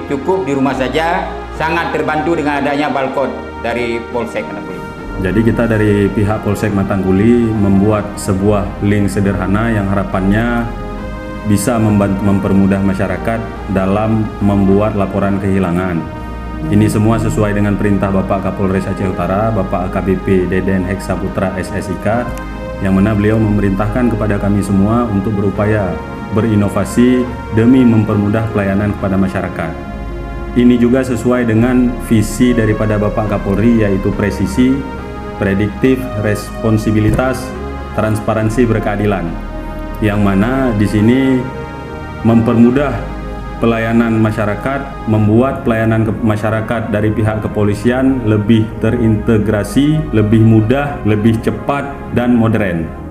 cukup di rumah saja, sangat terbantu dengan adanya balkon dari Polsek Matangguli. Jadi kita dari pihak Polsek Matangguli membuat sebuah link sederhana yang harapannya bisa mempermudah masyarakat dalam membuat laporan kehilangan. Ini semua sesuai dengan perintah Bapak Kapolres Aceh Utara, Bapak AKBP Deden Heksaputra SSIK, yang mana beliau memerintahkan kepada kami semua untuk berupaya berinovasi demi mempermudah pelayanan kepada masyarakat. Ini juga sesuai dengan visi daripada Bapak Kapolri, yaitu presisi, prediktif, responsibilitas, transparansi, berkeadilan. Yang mana di sini mempermudah pelayanan masyarakat, membuat pelayanan masyarakat dari pihak kepolisian lebih terintegrasi, lebih mudah, lebih cepat, dan modern.